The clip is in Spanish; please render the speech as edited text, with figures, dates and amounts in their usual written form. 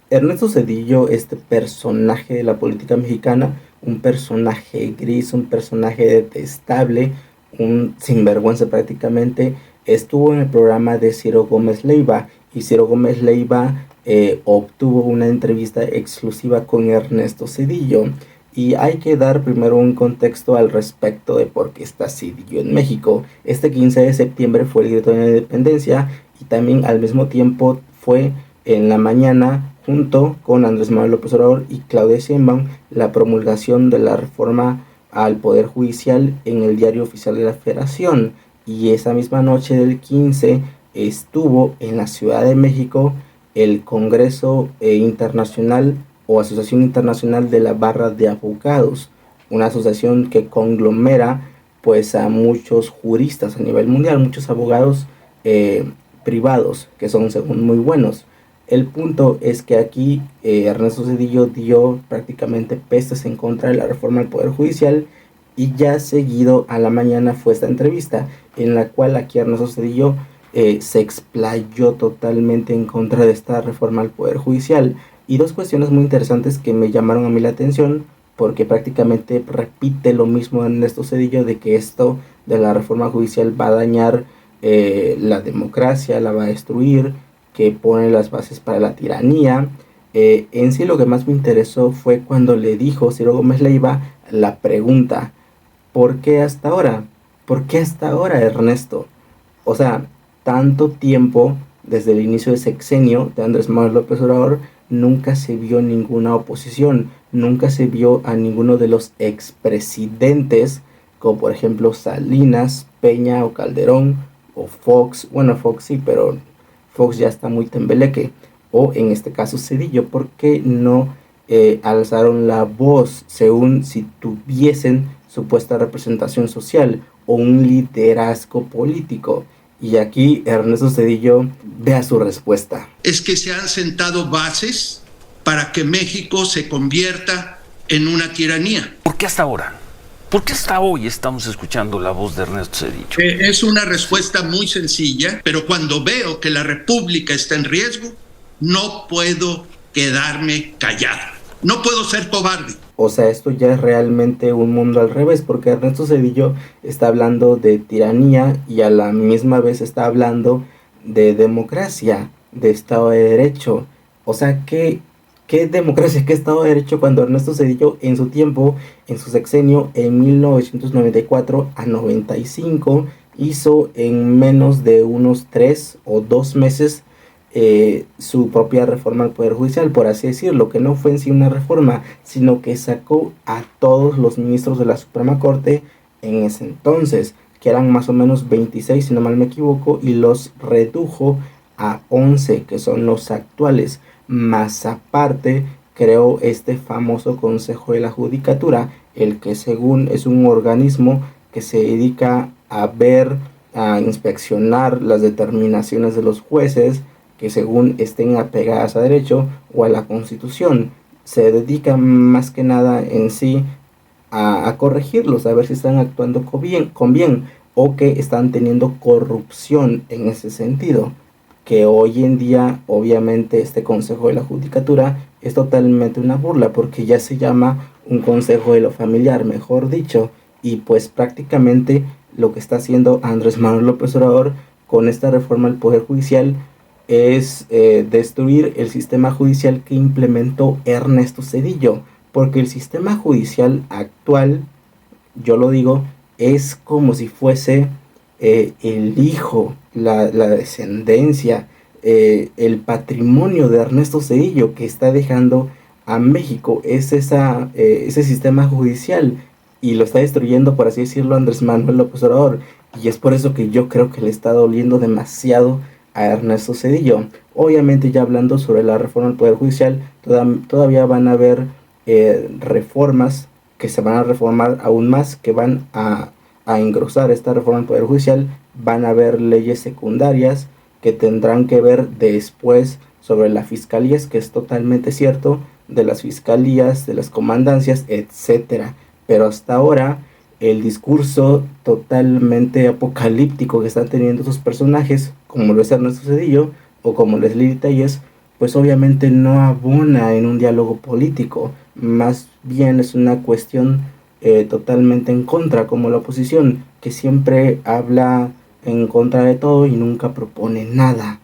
Ernesto Zedillo, este personaje de la política mexicana, un personaje gris, un personaje detestable, un sinvergüenza prácticamente, estuvo en el programa de Ciro Gómez Leiva y Ciro Gómez Leiva obtuvo una entrevista exclusiva con Ernesto Zedillo. Y hay que dar primero un contexto al respecto de por qué está Zedillo en México. Este 15 de septiembre fue el grito de la independencia y también al mismo tiempo fue en la mañana, junto con Andrés Manuel López Obrador y Claudia Sheinbaum, la promulgación de la reforma al Poder Judicial en el Diario Oficial de la Federación. Y esa misma noche del 15 estuvo en la Ciudad de México el Congreso Internacional o Asociación Internacional de la Barra de Abogados, una asociación que conglomera pues a muchos juristas a nivel mundial, muchos abogados privados que son según muy buenos. El punto es que aquí Ernesto Zedillo dio prácticamente pestes en contra de la reforma del Poder Judicial y ya seguido a la mañana fue esta entrevista en la cual aquí Ernesto Zedillo se explayó totalmente en contra de esta reforma al Poder Judicial. Y dos cuestiones muy interesantes que me llamaron a mí la atención porque prácticamente repite lo mismo en Ernesto Zedillo de que esto de la reforma judicial va a dañar la democracia, la va a destruir, que pone las bases para la tiranía. En sí lo que más me interesó fue cuando le dijo Ciro Gómez Leiva la pregunta, ¿por qué hasta ahora? ¿Por qué hasta ahora, Ernesto? O sea, tanto tiempo desde el inicio del sexenio de Andrés Manuel López Obrador, nunca se vio ninguna oposición, nunca se vio a ninguno de los expresidentes, como por ejemplo Salinas, Peña o Calderón, o Fox, bueno, Fox sí, pero Fox ya está muy tembeleque, o en este caso Cedillo, porque no alzaron la voz según si tuviesen supuesta representación social o un liderazgo político? Y aquí Ernesto Zedillo vea su respuesta. Es que se han sentado bases para que México se convierta en una tiranía. ¿Por qué hasta ahora? ¿Por qué hasta hoy estamos escuchando la voz de Ernesto Zedillo? Es una respuesta muy sencilla, pero cuando veo que la República está en riesgo, no puedo quedarme callado. No puedo ser cobarde. O sea, esto ya es realmente un mundo al revés, porque Ernesto Zedillo está hablando de tiranía y a la misma vez está hablando de democracia, de Estado de Derecho. O sea, ¿qué democracia, qué Estado de Derecho cuando Ernesto Zedillo en su tiempo, en su sexenio, en 1994 a 95, hizo en menos de unos 3 o 2 meses su propia reforma al Poder Judicial, por así decirlo, que no fue en sí una reforma, sino que sacó a todos los ministros de la Suprema Corte en ese entonces, que eran más o menos 26 si no mal me equivoco, y los redujo a 11, que son los actuales, más aparte creó este famoso Consejo de la Judicatura, el que según es un organismo que se dedica a ver, a inspeccionar las determinaciones de los jueces, que según estén apegadas a derecho o a la Constitución. Se dedica más que nada en sí a corregirlos, a ver si están actuando con bien o que están teniendo corrupción en ese sentido. Que hoy en día, obviamente, este Consejo de la Judicatura es totalmente una burla porque ya se llama un Consejo de lo Familiar, mejor dicho, y pues prácticamente lo que está haciendo Andrés Manuel López Obrador con esta reforma al Poder Judicial es destruir el sistema judicial que implementó Ernesto Zedillo, porque el sistema judicial actual, yo lo digo, es como si fuese el hijo, la descendencia, el patrimonio de Ernesto Zedillo que está dejando a México, es ese sistema judicial y lo está destruyendo, por así decirlo, Andrés Manuel López Obrador. Y es por eso que yo creo que le está doliendo demasiado a Ernesto Zedillo. Obviamente ya hablando sobre la reforma del Poder Judicial, todavía van a haber reformas que se van a reformar aún más, que van a engrosar esta reforma del Poder Judicial. Van a haber leyes secundarias que tendrán que ver después sobre las fiscalías, que es totalmente cierto, de las fiscalías, de las comandancias, etcétera. Pero hasta ahora el discurso totalmente apocalíptico que están teniendo sus personajes, como lo es Ernesto Zedillo o como lo es Lili Telles, pues obviamente no abona en un diálogo político, más bien es una cuestión totalmente en contra, como la oposición, que siempre habla en contra de todo y nunca propone nada.